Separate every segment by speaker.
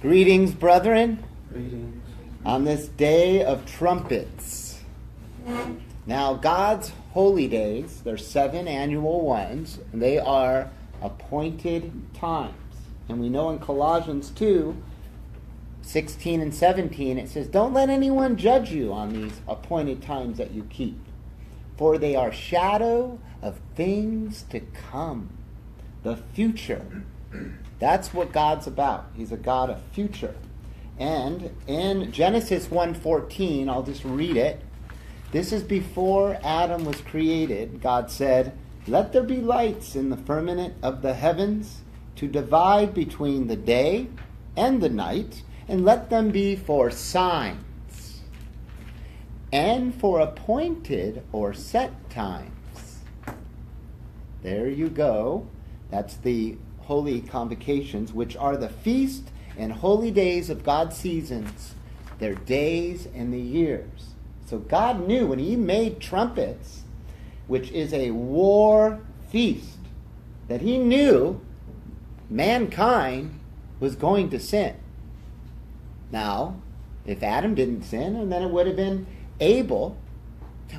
Speaker 1: Greetings, brethren,
Speaker 2: Greetings.
Speaker 1: on this day of trumpets. Now, God's holy days, they're 7 annual ones, and they are appointed times. And we know in Colossians 2:16 and 17, it says, "Don't let anyone judge you on these appointed times that you keep, for they are shadow of things to come." The future. That's what God's about. He's a God of future. And in Genesis 1:14, I'll just read it. This is before Adam was created. God said, "Let there be lights in the firmament of the heavens to divide between the day and the night, and let them be for signs and for appointed or set times." There you go. That's the holy convocations, which are the feast and holy days of God's seasons, their days and the years. So God knew when he made trumpets, which is a war feast, that he knew mankind was going to sin. Now, if Adam didn't sin, and then it would have been Abel,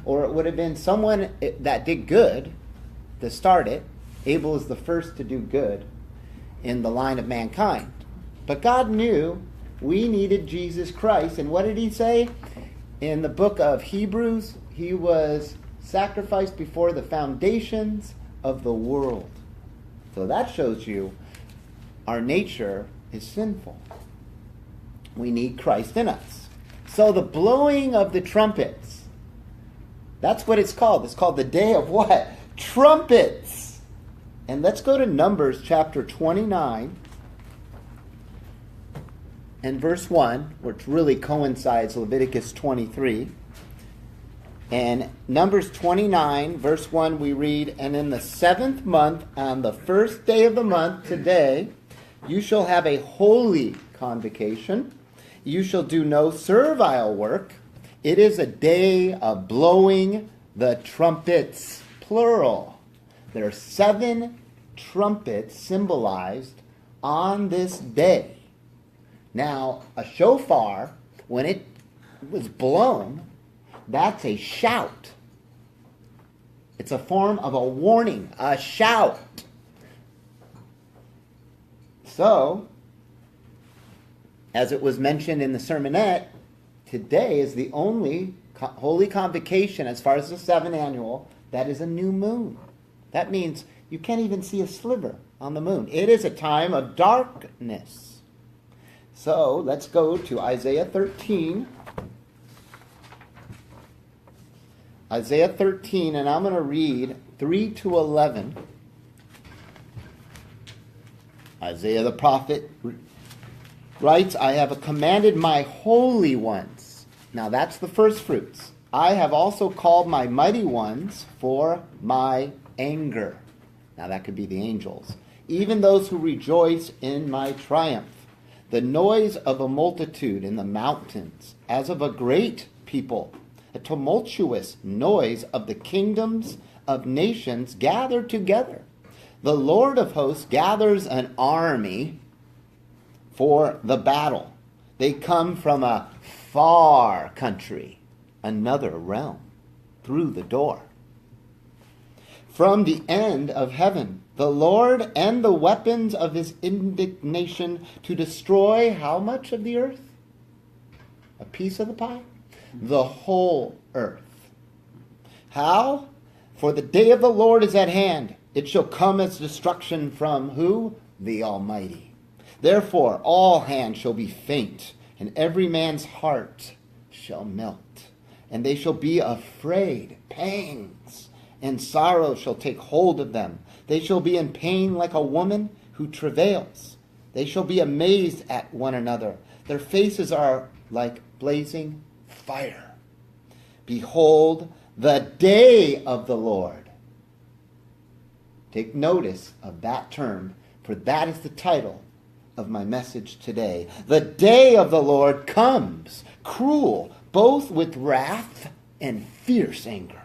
Speaker 1: or it would have been someone that did good to start it. Abel is the first to do good in the line of mankind. But God knew we needed Jesus Christ. And what did he say? In the book of Hebrews, he was sacrificed before the foundations of the world. So that shows you our nature is sinful. We need Christ in us. So the blowing of the trumpets, that's what it's called. It's called the day of what? Trumpets. And let's go to Numbers chapter 29 and verse 1, which really coincides Leviticus 23. And Numbers 29, verse 1, we read, "And in the 7th month, on the 1st day of the month, today, you shall have a holy convocation. You shall do no servile work. It is a day of blowing the trumpets," plural. There are 7 trumpets symbolized on this day. Now, a shofar, when it was blown, that's a shout. It's a form of a warning, a shout. So, as it was mentioned in the sermonette, today is the only holy convocation, as far as the 7 annual, that is a new moon. That means you can't even see a sliver on the moon. It is a time of darkness. So let's go to Isaiah 13. Isaiah 13, and I'm going to read 3 to 11. Isaiah the prophet writes, "I have commanded my holy ones." Now that's the first fruits. "I have also called my mighty ones for my anger." Now that could be the angels. "Even those who rejoice in my triumph. The noise of a multitude in the mountains, as of a great people. A tumultuous noise of the kingdoms of nations gathered together. The Lord of hosts gathers an army for the battle. They come from a far country, another realm, through the door. From the end of heaven, the Lord and the weapons of his indignation to destroy how much of the earth? A piece of the pie? The whole earth. How? For the day of the Lord is at hand. It shall come as destruction from who? The Almighty. Therefore all hands shall be faint, and every man's heart shall melt. And they shall be afraid, pangs, and sorrow shall take hold of them. They shall be in pain like a woman who travails. They shall be amazed at one another. Their faces are like blazing fire. Behold, the day of the Lord. Take notice of that term, for that is the title of my message today. The day of the Lord comes, cruel, both with wrath and fierce anger,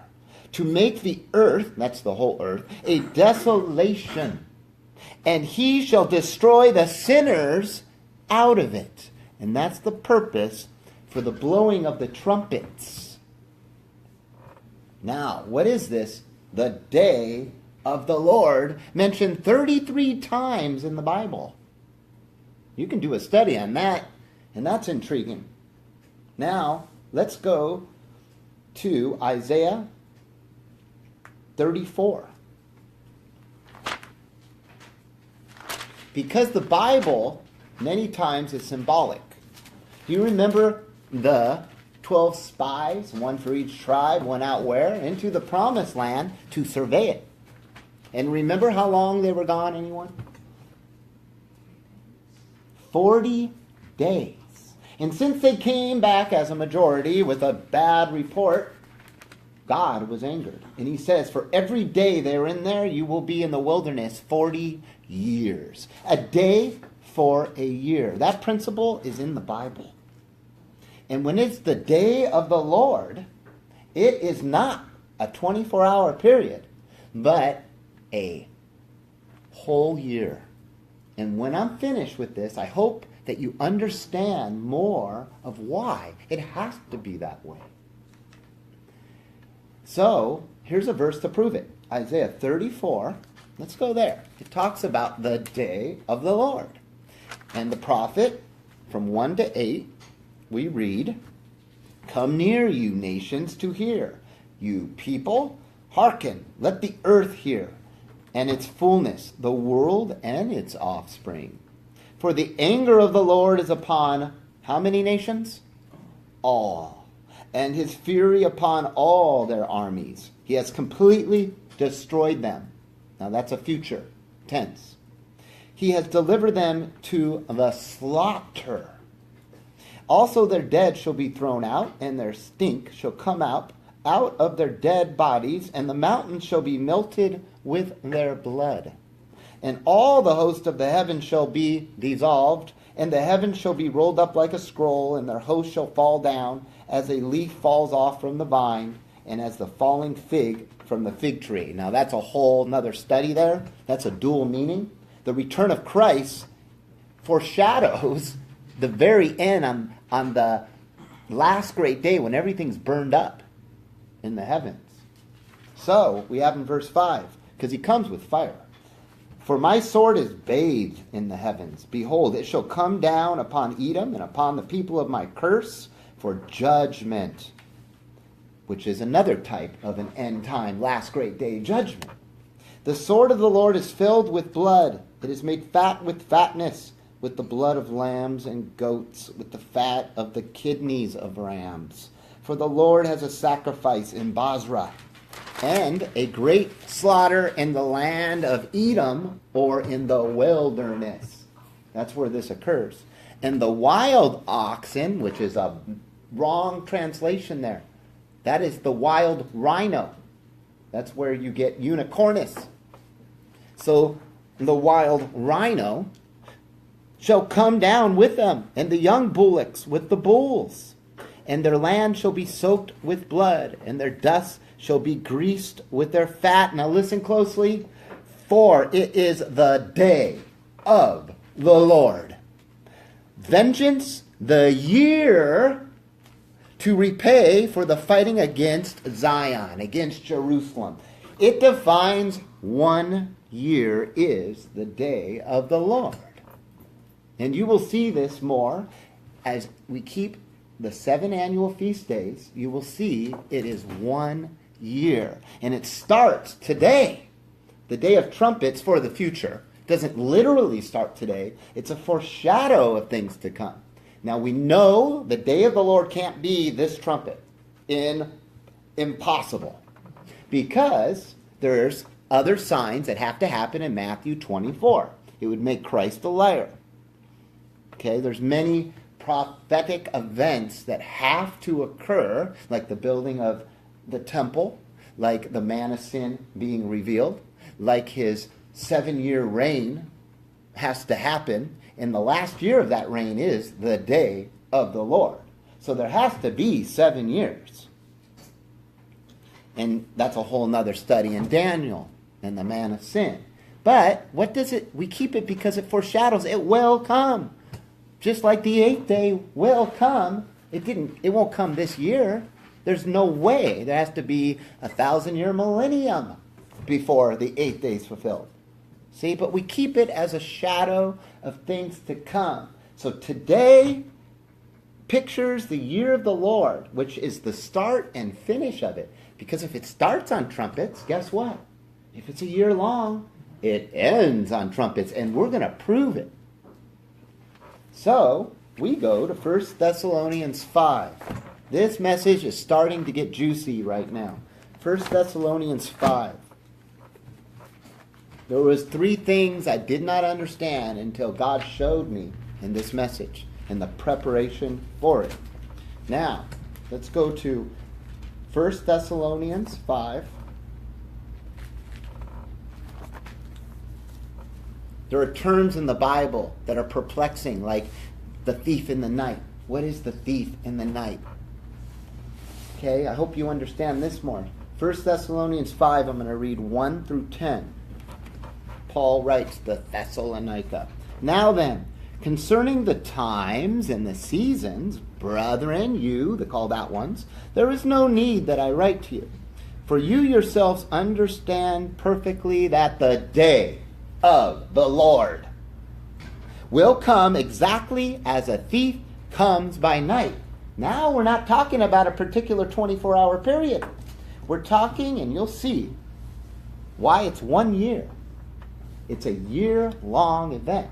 Speaker 1: to make the earth, that's the whole earth, a desolation. And he shall destroy the sinners out of it. And that's the purpose for the blowing of the trumpets. Now, what is this? The day of the Lord, mentioned 33 times in the Bible. You can do a study on that, and that's intriguing. Now, let's go to Isaiah 34. Because the Bible, many times, is symbolic. Do you remember the 12 spies, one for each tribe, went out where? Into the promised land to survey it. And remember how long they were gone, anyone? 40 days. And since they came back as a majority with a bad report, God was angered. And he says, for every day they're in there, you will be in the wilderness 40 years. A day for a year. That principle is in the Bible. And when it's the day of the Lord, it is not a 24-hour period, but a whole year. And when I'm finished with this, I hope that you understand more of why it has to be that way. So, here's a verse to prove it. Isaiah 34. Let's go there. It talks about the day of the Lord. And the prophet, from 1 to 8, we read, come near, you nations, to hear. You people, hearken. Let the earth hear, and its fullness, the world and its offspring. For the anger of the Lord is upon how many nations? All. And his fury upon all their armies. He has completely destroyed them. Now that's a future tense. He has delivered them to the slaughter. Also their dead shall be thrown out, and their stink shall come out of their dead bodies, and the mountains shall be melted with their blood. And all the host of the heavens shall be dissolved, and the heavens shall be rolled up like a scroll, and their host shall fall down, as a leaf falls off from the vine, and as the falling fig from the fig tree. Now that's a whole nother study there. That's a dual meaning. The return of Christ foreshadows the very end on the last great day when everything's burned up in the heavens. So we have in verse 5, because he comes with fire. For my sword is bathed in the heavens. Behold, it shall come down upon Edom and upon the people of my curse for judgment, which is another type of an end time, last great day judgment. The sword of the Lord is filled with blood. It is made fat with fatness, with the blood of lambs and goats, with the fat of the kidneys of rams. For the Lord has a sacrifice in Basra, and a great slaughter in the land of Edom, or in the wilderness. That's where this occurs. And the wild oxen, which is a wrong translation there, that is the wild rhino. That's where you get unicornis. So the wild rhino shall come down with them, and the young bullocks with the bulls. And their land shall be soaked with blood, and their dust shall be greased with their fat. Now listen closely. For it is the day of the Lord. Vengeance, the year to repay for the fighting against Zion, against Jerusalem. It defines 1 year is the day of the Lord. And you will see this more as we keep the 7 annual feast days. You will see it is 1 year. And it starts today, the day of trumpets for the future. It doesn't literally start today. It's a foreshadow of things to come. Now we know the day of the Lord can't be this trumpet. Impossible. Because there's other signs that have to happen in Matthew 24. It would make Christ a liar. Okay, there's many prophetic events that have to occur, like the building of the temple, like the man of sin being revealed, like his 7-year reign has to happen, and the last year of that reign is the day of the Lord. So there has to be 7 years. And that's a whole nother study in Daniel and the man of sin. But what does it, we keep it because it foreshadows it will come. Just like the 8th day will come, it won't come this year. There's no way. There has to be 1,000-year millennium before the 8th day is fulfilled. See, but we keep it as a shadow of things to come. So today pictures the year of the Lord, which is the start and finish of it. Because if it starts on trumpets, guess what? If it's a year long, it ends on trumpets, and we're going to prove it. So, we go to 1 Thessalonians 5. This message is starting to get juicy right now. 1 Thessalonians 5. There was 3 things I did not understand until God showed me in this message and the preparation for it. Now, let's go to 1 Thessalonians 5. There are terms in the Bible that are perplexing, like the thief in the night. What is the thief in the night? Okay, I hope you understand this more. 1 Thessalonians 5, I'm going to read 1 through 10. Paul writes to Thessalonica. Now then, concerning the times and the seasons, brethren, you, the called out ones, there is no need that I write to you. For you yourselves understand perfectly that the day of the Lord will come exactly as a thief comes by night. Now we're not talking about a particular 24-hour period. We're talking, and you'll see why it's 1 year. It's a year-long event.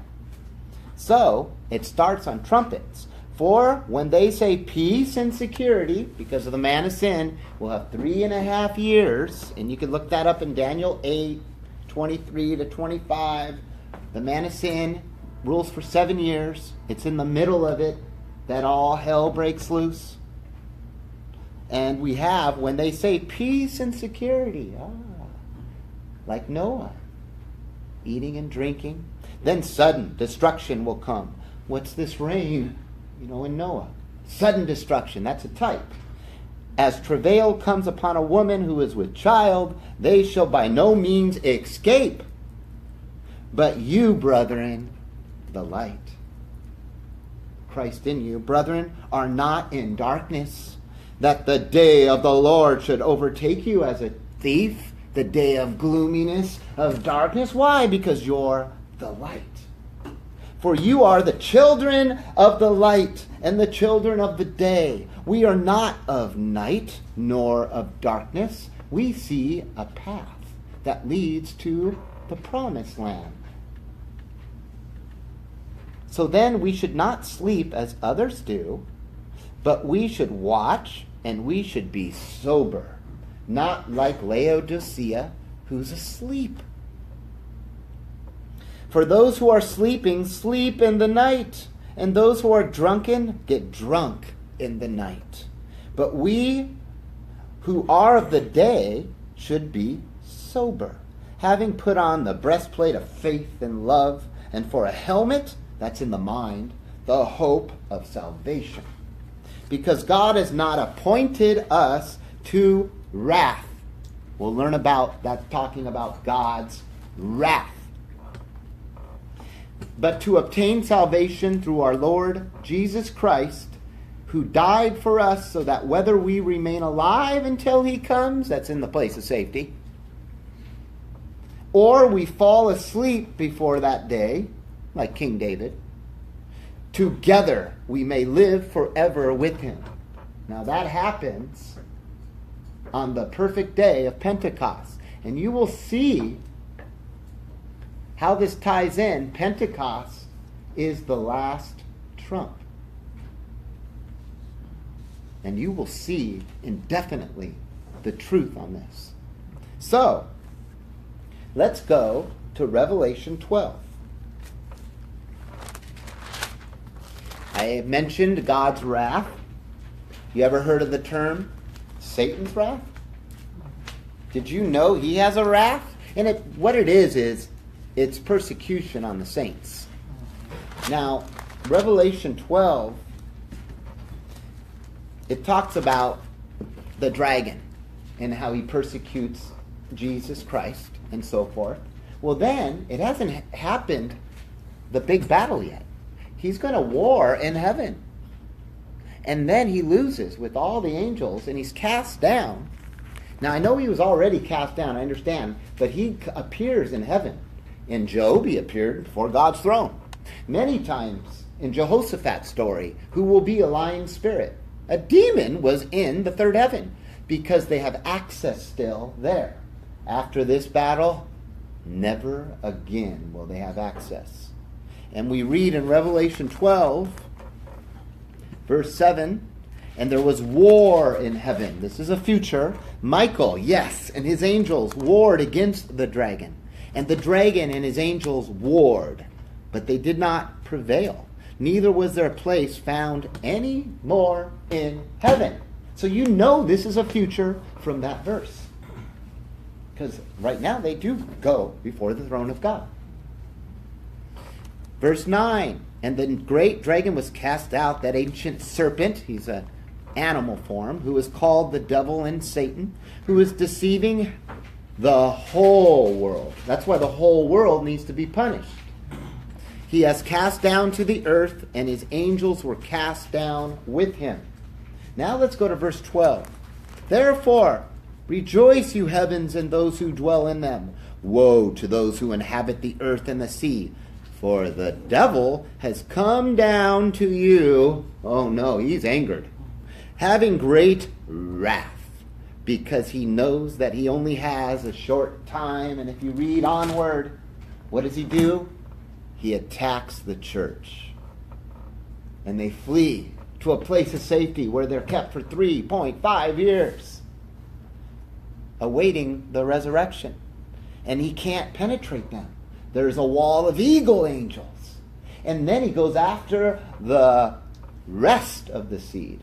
Speaker 1: So, it starts on trumpets. For when they say peace and security, because of the man of sin, we'll have 3.5 years, and you can look that up in Daniel 8, 23 to 25. The man of sin rules for 7 years. It's in the middle of it that all hell breaks loose. And we have, when they say peace and security, like Noah, eating and drinking. Then sudden destruction will come. What's this rain? In Noah. Sudden destruction, that's a type. As travail comes upon a woman who is with child, they shall by no means escape. But you, brethren, the light, Christ in you, brethren, are not in darkness, that the day of the Lord should overtake you as a thief, the day of gloominess, of darkness. Why? Because you're the light. For you are the children of the light and the children of the day. We are not of night nor of darkness. We see a path that leads to the promised land. So then we should not sleep as others do, but we should watch and we should be sober, not like Laodicea, who's asleep. For those who are sleeping, sleep in the night, and those who are drunken, get drunk in the night. But we who are of the day should be sober, having put on the breastplate of faith and love, and for a helmet, that's in the mind, the hope of salvation. Because God has not appointed us to wrath. We'll learn about that, talking about God's wrath. But to obtain salvation through our Lord Jesus Christ, who died for us, so that whether we remain alive until he comes, that's in the place of safety, or we fall asleep before that day, like King David, together we may live forever with him. Now that happens on the perfect day of Pentecost. And you will see how this ties in. Pentecost is the last trump. And you will see indefinitely the truth on this. So, let's go to Revelation 12. I mentioned God's wrath. You ever heard of the term Satan's wrath? Did you know he has a wrath? And what it is it's persecution on the saints. Now, Revelation 12, it talks about the dragon and how he persecutes Jesus Christ and so forth. Well, then, it hasn't happened, the big battle yet. he's going to war in heaven. And then he loses with all the angels, and he's cast down. Now, I know he was already cast down, I understand, but he appears in heaven. In Job, he appeared before God's throne. Many times in Jehoshaphat's story, who will be a lying spirit. A demon was in the third heaven because they have access still there. After this battle, never again will they have access. And we read in Revelation 12, verse 7, and there was war in heaven. This is a future. Michael, yes, and his angels warred against the dragon. And the dragon and his angels warred, but they did not prevail. Neither was their place found any more in heaven. So you know this is a future from that verse. Because right now they do go before the throne of God. Verse 9, and the great dragon was cast out, that ancient serpent, he's an animal form, who is called the devil and Satan, who is deceiving the whole world. That's why the whole world needs to be punished. He has cast down to the earth, and his angels were cast down with him. Now let's go to verse 12. Therefore, rejoice, you heavens, and those who dwell in them. Woe to those who inhabit the earth and the sea, for the devil has come down to you. Oh no, he's angered, having great wrath, because he knows that he only has a short time. And if you read onward, what does he do? He attacks the church. And they flee to a place of safety where they're kept for 3.5 years, awaiting the resurrection. And he can't penetrate them. There's a wall of eagle angels. And then he goes after the rest of the seed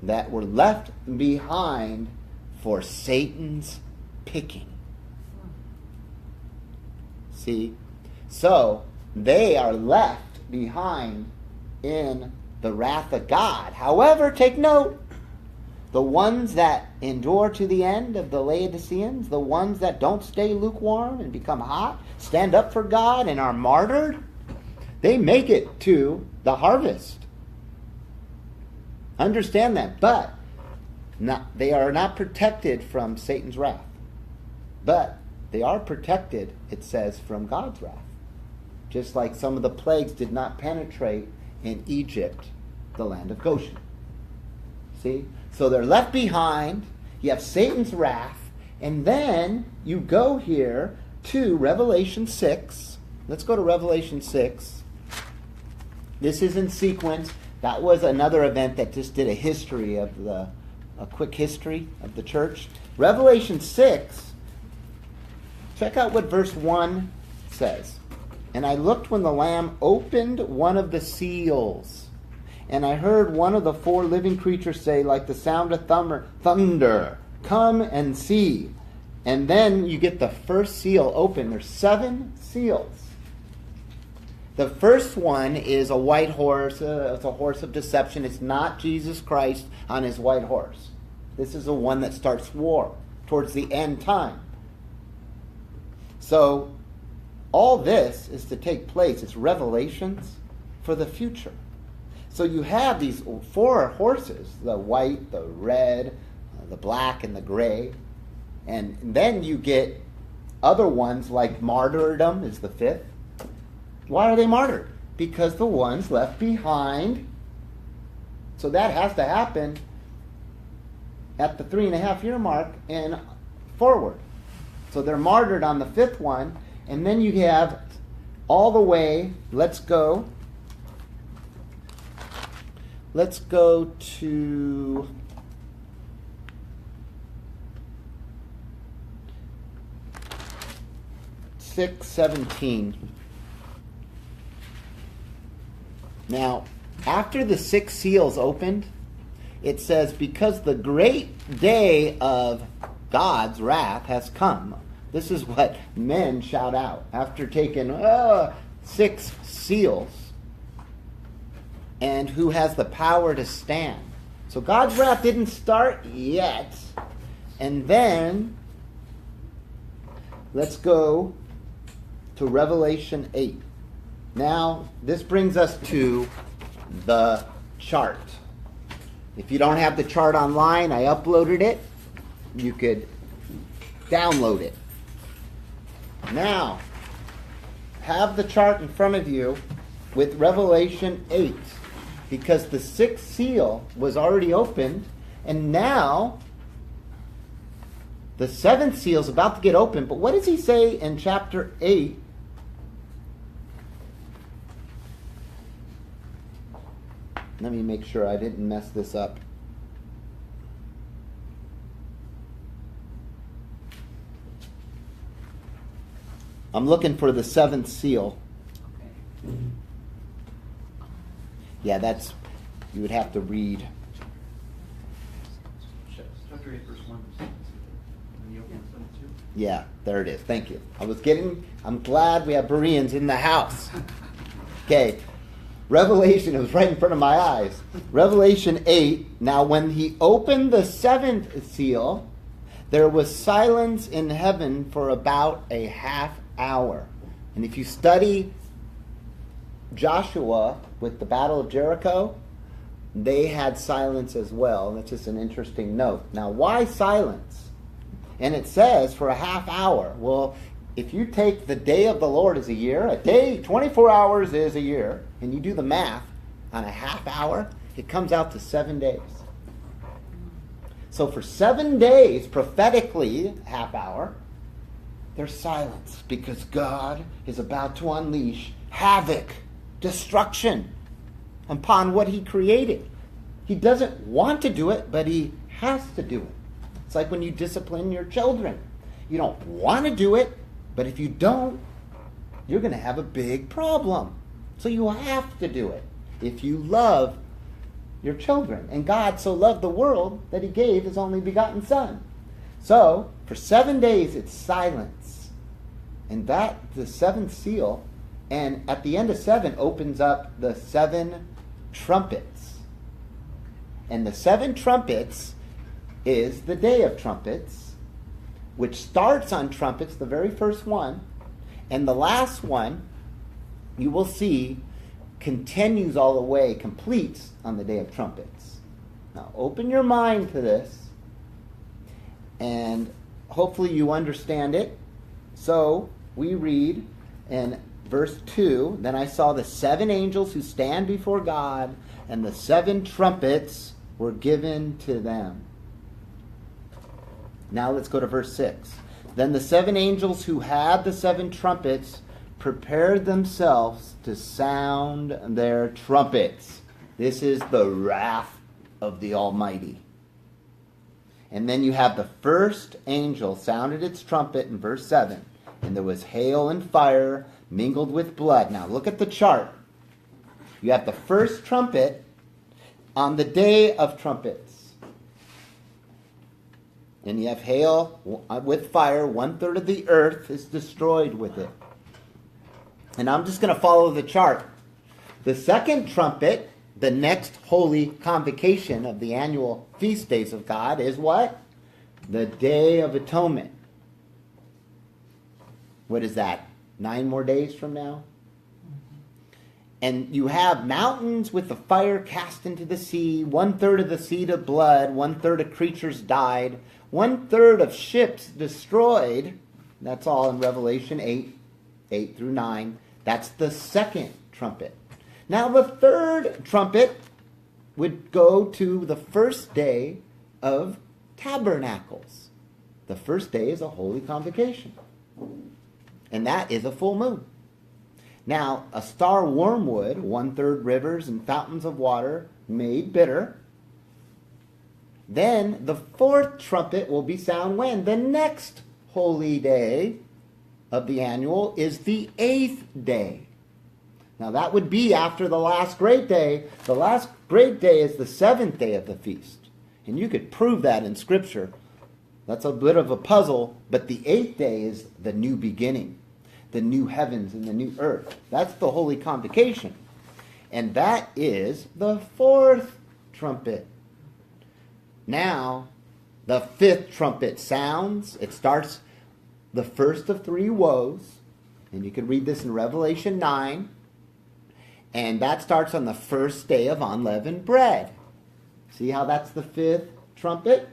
Speaker 1: that were left behind for Satan's picking. See? So, they are left behind in the wrath of God. However, take note, the ones that endure to the end of the Laodiceans, the ones that don't stay lukewarm and become hot, stand up for God and are martyred, they make it to the harvest. Understand that. But they are not protected from Satan's wrath. But they are protected, it says, from God's wrath. Just like some of the plagues did not penetrate in Egypt, the land of Goshen. See? So they're left behind. You have Satan's wrath. And then you go here to Revelation 6. Let's go to Revelation 6. This is in sequence. That was another event that just did a quick history of the church. Revelation 6, check out what verse 1 says. And I looked when the Lamb opened one of the seals, and I heard one of the four living creatures say, like the sound of thunder, come and see. And then you get the first seal open. There's 7 seals. The first one is a white horse. It's a horse of deception. It's not Jesus Christ on his white horse. This is the one that starts war towards the end time. So all this is to take place. It's revelations for the future. So you have these 4 horses, the white, the red, the black, and the gray. And then you get other ones like martyrdom is the 5th. Why are they martyred? Because the ones left behind. So that has to happen at the 3.5-year mark and forward. So they're martyred on the 5th one. And then you have all the way, let's go to Acts 6:17. Now, after the 6 seals opened, it says, because the great day of God's wrath has come. This is what men shout out after taking 6 seals. And who has the power to stand. So God's wrath didn't start yet. And then, let's go to Revelation 8. Now, this brings us to the chart. If you don't have the chart online, I uploaded it. You could download it. Now, have the chart in front of you with Revelation 8, because the sixth seal was already opened, and now the seventh seal is about to get opened. But what does he say in chapter 8? Let me make sure I didn't mess this up. I'm looking for the seventh seal.
Speaker 2: Okay.
Speaker 1: Yeah, that's, you would have to read.
Speaker 3: Chapter 8, verse 1. When you open the 2.
Speaker 1: Yeah, there it is. Thank you. I'm glad we have Bereans in the house. Okay. Revelation, it was right in front of my eyes. Revelation 8, now when he opened the seventh seal, there was silence in heaven for about a half hour. And if you study Joshua with the Battle of Jericho, they had silence as well. That's just an interesting note. Now, why silence? And it says for a half hour. Well, if you take the day of the Lord as a year, a day, 24 hours is a year, and you do the math on a half hour, it comes out to 7 days. So for 7 days, prophetically, half hour, there's silence because God is about to unleash havoc, destruction upon what he created. He doesn't want to do it, but he has to do it. It's like when you discipline your children. You don't want to do it, but if you don't, you're going to have a big problem. So you have to do it if you love your children. And God so loved the world that he gave his only begotten Son. So for 7 days it's silence. And that, the seventh seal, and at the end of 7 opens up the 7 trumpets. And the 7 trumpets is the day of trumpets, which starts on trumpets, the very first one, and the last one, you will see, continues all the way, completes on the day of trumpets. Now, open your mind to this, and hopefully you understand it. So, we read in verse 2, then I saw the 7 angels who stand before God, and the 7 trumpets were given to them. Now let's go to verse 6. Then the 7 angels who had the 7 trumpets prepared themselves to sound their trumpets. This is the wrath of the Almighty. And then you have the first angel sounded its trumpet in verse 7. And there was hail and fire mingled with blood. Now look at the chart. You have the first trumpet on the day of trumpets. And you have hail with fire. 1/3 of the earth is destroyed with it. And I'm just going to follow the chart. The second trumpet, the next holy convocation of the annual feast days of God, is what? The Day of Atonement. What is that? 9 more days from now? And you have mountains with the fire cast into the sea, 1/3 of the sea to blood, 1/3 of creatures died, 1/3 of ships destroyed. That's all in Revelation 8 through 9. That's the second trumpet. Now the third trumpet would go to the first day of tabernacles. The first day is a holy convocation. And that is a full moon. Now, a star wormwood, 1/3 rivers and fountains of water made bitter. Then the fourth trumpet will be sound when? The next holy day of the annual is the 8th day. Now that would be after the last great day. The last great day is the 7th day of the feast. And you could prove that in Scripture. That's a bit of a puzzle, but the 8th day is the new beginning. The new heavens and the new earth. That's the holy convocation. And that is the 4th trumpet. Now, the 5th trumpet sounds. It starts the first of 3 woes. And you can read this in Revelation 9. And that starts on the first day of unleavened bread. See how that's the fifth trumpet?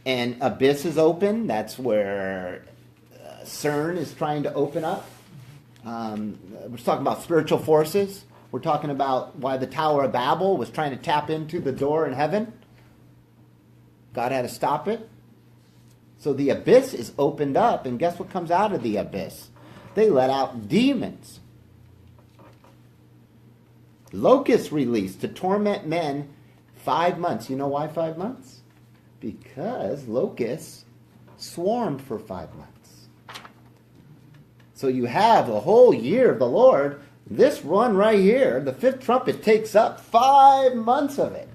Speaker 1: And abyss is open. That's where CERN is trying to open up. We're talking about spiritual forces. We're talking about why the Tower of Babel was trying to tap into the door in heaven. God had to stop it. So the abyss is opened up, and guess what comes out of the abyss? They let out demons. Locusts released to torment men 5 months. You know why 5 months? Because locusts swarmed for 5 months. So you have the whole year of the Lord. This one right here, the fifth trumpet, takes up 5 months of it,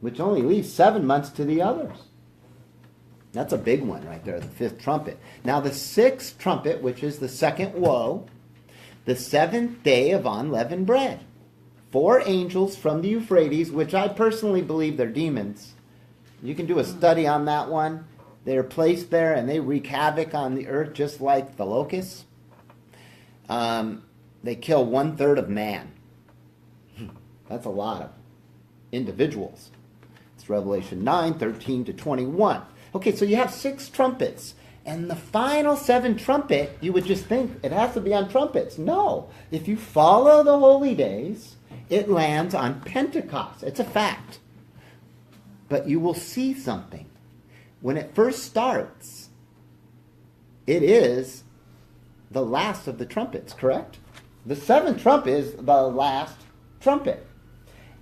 Speaker 1: which only leaves 7 months to the others. That's a big one right there, the fifth trumpet. Now the sixth trumpet, which is the second woe, the seventh day of unleavened bread. 4 angels from the Euphrates, which I personally believe they're demons. You can do a study on that one. They're placed there and they wreak havoc on the earth just like the locusts. They kill 1/3 of man. That's a lot of individuals. It's Revelation 9:13-21. Okay, so you have 6 trumpets. And the final 7th trumpet, you would just think it has to be on trumpets. No. If you follow the holy days, it lands on Pentecost. It's a fact. But you will see something. When it first starts, it is the last of the trumpets, correct? The 7th trumpet is the last trumpet.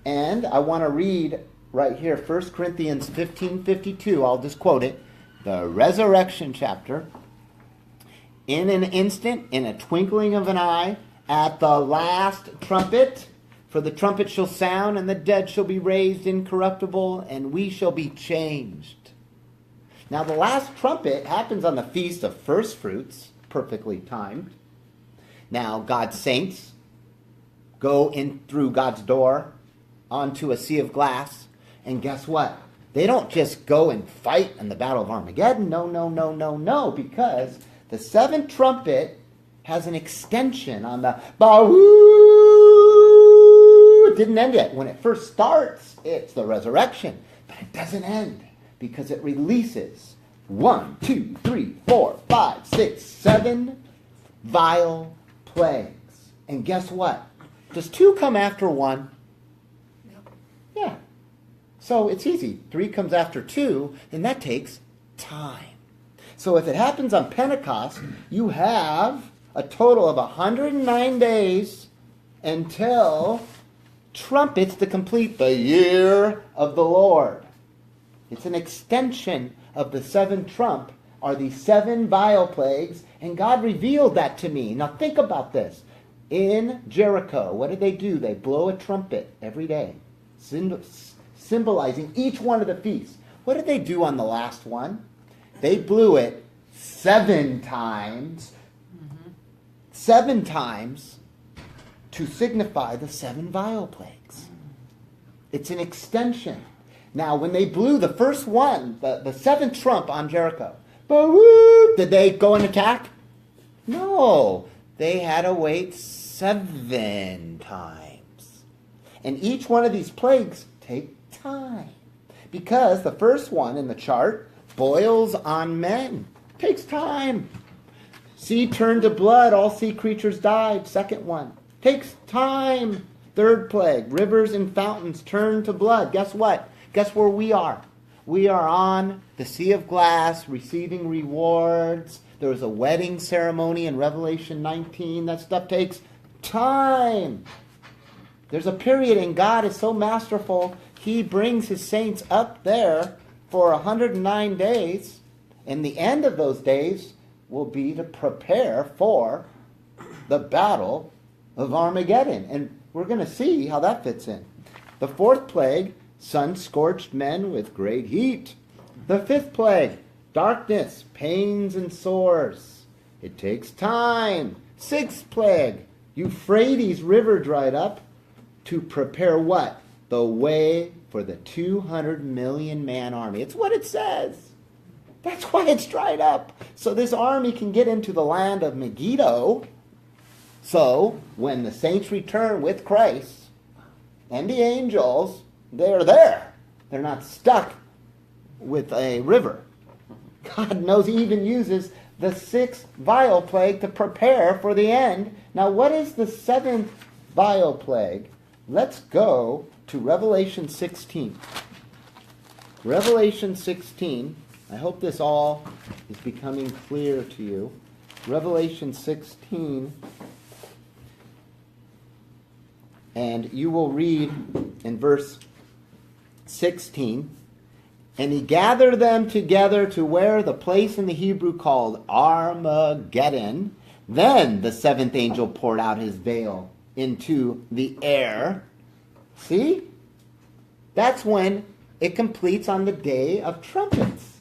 Speaker 1: And I want to read right here, 1 Corinthians 15:52. I'll just quote it. The resurrection chapter. In an instant, in a twinkling of an eye, at the last trumpet, for the trumpet shall sound, and the dead shall be raised incorruptible, and we shall be changed. Now, the last trumpet happens on the Feast of First Fruits, perfectly timed. Now, God's saints go in through God's door onto a sea of glass, and guess what? They don't just go and fight in the Battle of Armageddon. No, because the 7th trumpet has an extension on the Bahoo. It didn't end yet. When it first starts, it's the resurrection, but it doesn't end because it releases 1, 2, 3, 4, 5, 6, 7 vile plagues. And guess what? Does 2 come after 1? Yeah. So it's easy. 3 comes after 2, and that takes time. So if it happens on Pentecost, you have a total of 109 days until trumpets to complete the year of the Lord. It's an extension of the 7th trump, are the 7 vile plagues, and God revealed that to me. Now think about this. In Jericho, what did they do? They blow a trumpet every day, symbolizing each one of the feasts. What did they do on the last one? They blew it 7 times. 7 times to signify the 7 vile plagues. It's an extension. Now, when they blew the first one, the 7th trump on Jericho, did they go and attack? No. They had to wait 7 times. And each one of these plagues take time. Because the first one in the chart, boils on men, takes time. Sea turned to blood, all sea creatures died. Second one, takes time. Third plague, rivers and fountains turned to blood. Guess what? Guess where we are? We are on the sea of glass, receiving rewards. There was a wedding ceremony in Revelation 19. That stuff takes time. There's a period, and God is so masterful, He brings His saints up there for 109 days, and the end of those days will be to prepare for the battle of Armageddon. And we're going to see how that fits in. The 4th plague, sun scorched men with great heat. The 5th plague, darkness, pains, and sores. It takes time. 6th plague, Euphrates River dried up to prepare what? The way for the 200 million man army. It's what it says. That's why it's dried up. So this army can get into the land of Megiddo So, when the saints return with Christ and the angels, they're there. They're not stuck with a river. God knows he even uses the sixth vial plague to prepare for the end. Now, what is the seventh vial plague? Let's go to Revelation 16. Revelation 16. I hope this all is becoming clear to you. Revelation 16. And you will read in verse 16. And he gathered them together to where the place in the Hebrew called Armageddon. Then the seventh angel poured out his veil into the air. See? That's when it completes on the day of trumpets.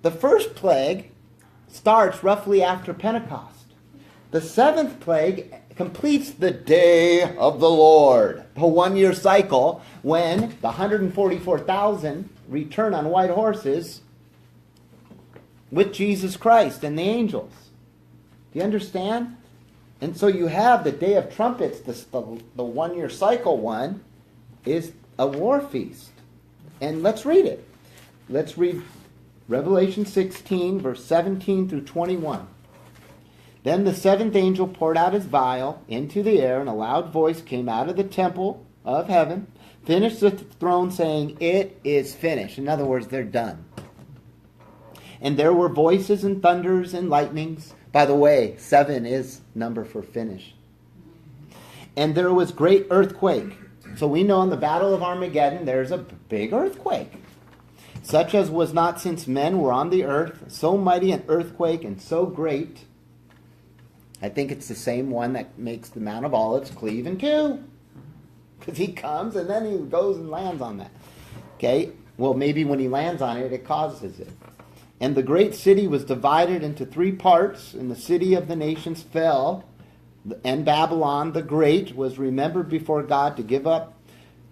Speaker 1: The first plague starts roughly after Pentecost. The seventh plague completes the day of the Lord, the 1 year cycle, when the 144,000 return on white horses with Jesus Christ and the angels. Do you understand? And so you have the day of trumpets, the 1 year cycle one, is a war feast. And let's read it. Let's read Revelation 16, verse 17 through 21. Then the seventh angel poured out his vial into the air, and a loud voice came out of the temple of heaven, finished the throne, saying, "It is finished." In other words, they're done. And there were voices and thunders and lightnings. By the way, 7 is number for finish. And there was great earthquake. So we know in the Battle of Armageddon, there's a big earthquake, such as was not since men were on the earth, so mighty an earthquake and so great. I think it's the same one that makes the Mount of Olives cleave in two. Because he comes and then he goes and lands on that. Okay? Well, maybe when he lands on it, it causes it. And the great city was divided into 3 parts, and the city of the nations fell. And Babylon the Great was remembered before God to give up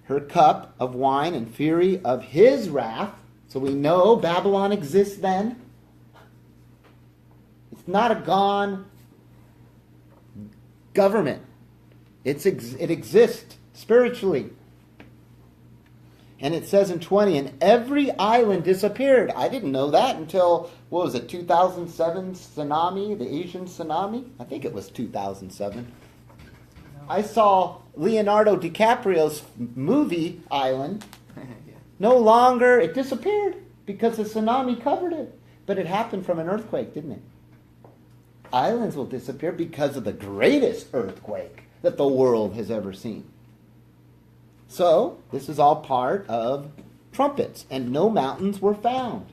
Speaker 1: her cup of wine and fury of his wrath. So we know Babylon exists then. It's not a gone government. It exists spiritually. And it says in 20, and every island disappeared. I didn't know that until, 2007 tsunami, the Asian tsunami? I think it was 2007. I saw Leonardo DiCaprio's movie Island. No longer, it disappeared because the tsunami covered it. But it happened from an earthquake, didn't it? Islands will disappear because of the greatest earthquake that the world has ever seen. So, this is all part of trumpets, and no mountains were found.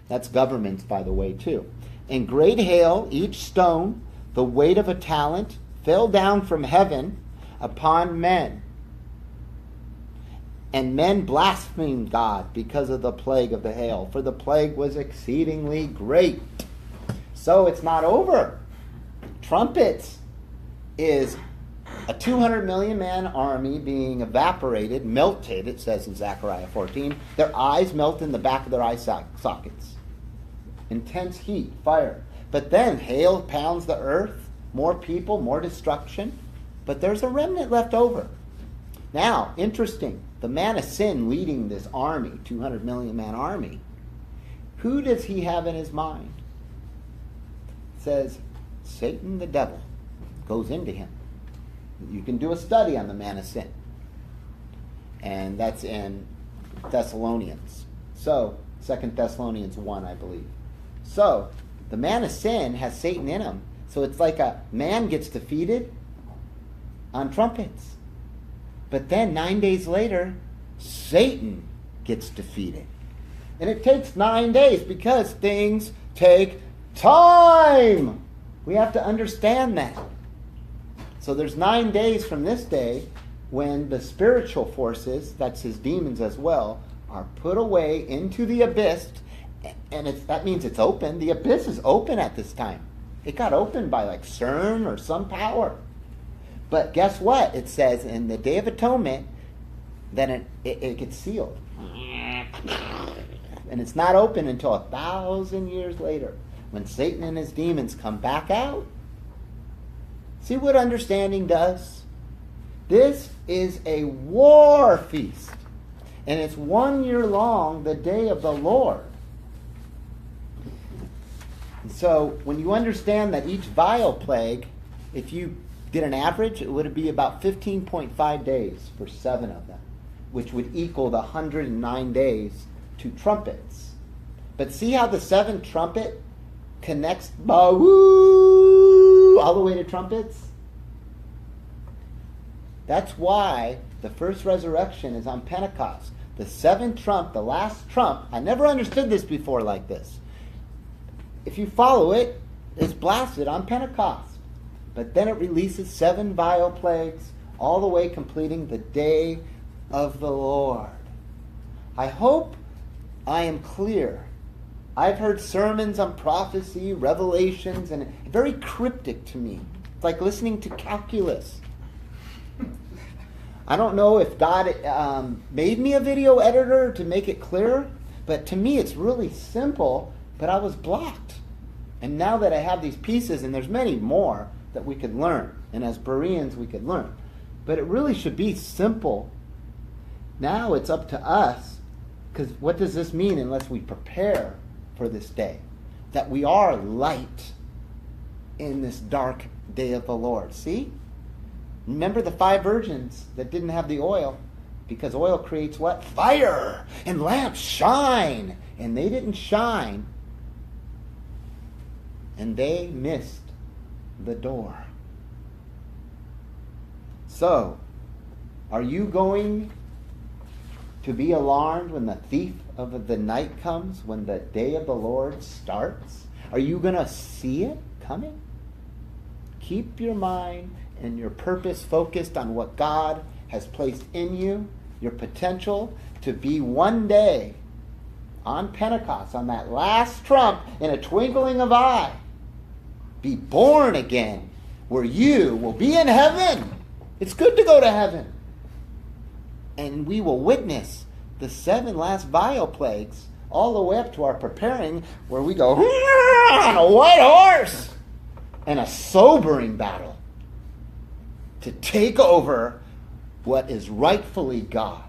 Speaker 1: That's governments, by the way, too. And great hail, each stone, the weight of a talent, fell down from heaven upon men. And men blasphemed God because of the plague of the hail, for the plague was exceedingly great. So it's not over. Trumpets is a 200 million man army being evaporated, melted, it says in Zechariah 14. Their eyes melt in the back of their eye sockets. Intense heat, fire. But then hail pounds the earth, more people, more destruction. But there's a remnant left over. Now, interesting, the man of sin leading this army, 200 million man army, who does he have in his mind? It says, Satan the devil goes into him. You can do a study on the man of sin. And that's in Thessalonians. So, 2 Thessalonians 1, I believe. So, the man of sin has Satan in him. So it's like a man gets defeated on trumpets. But then 9 days later, Satan gets defeated. And it takes 9 days because things take time. We have to understand that. So there's 9 days from this day when the spiritual forces, that's his demons as well, are put away into the abyss. And that means it's open. The abyss is open at this time. It got opened by like CERN or some power. But guess what? It says in the Day of Atonement, then it gets sealed. And it's not open until 1,000 years later when Satan and his demons come back out. See what understanding does? This is a war feast. And it's 1 year long, the day of the Lord. And so when you understand that each vial plague, if you did an average, it would be about 15.5 days for 7 of them, which would equal the 109 days to trumpets. But see how the 7th trumpet connects all the way to trumpets? That's why the first resurrection is on Pentecost. The 7th trump, the last trump, I never understood this before like this. If you follow it, it's blasted on Pentecost. But then it releases 7 vial plagues, all the way completing the day of the Lord. I hope I am clear. I've heard sermons on prophecy, revelations, and very cryptic to me. It's like listening to calculus. I don't know if God made me a video editor to make it clearer, but to me it's really simple, but I was blocked. And now that I have these pieces, and there's many more that we could learn, and as Bereans we could learn, but it really should be simple. Now it's up to us, because what does this mean unless we prepare for this day? That we are light in this dark day of the Lord. See? Remember the 5 virgins that didn't have the oil, because oil creates what? Fire! And lamps shine! And they didn't shine. And they missed the door. So, are you going to be alarmed when the thief of the night comes, when the day of the Lord starts? Are you going to see it coming? Keep your mind and your purpose focused on what God has placed in you, your potential to be one day on Pentecost, on that last trump, in a twinkling of eye, be born again, where you will be in heaven. It's good to go to heaven. And we will witness the 7 last vial plagues all the way up to our preparing, where we go on a white horse and a sobering battle to take over what is rightfully God's.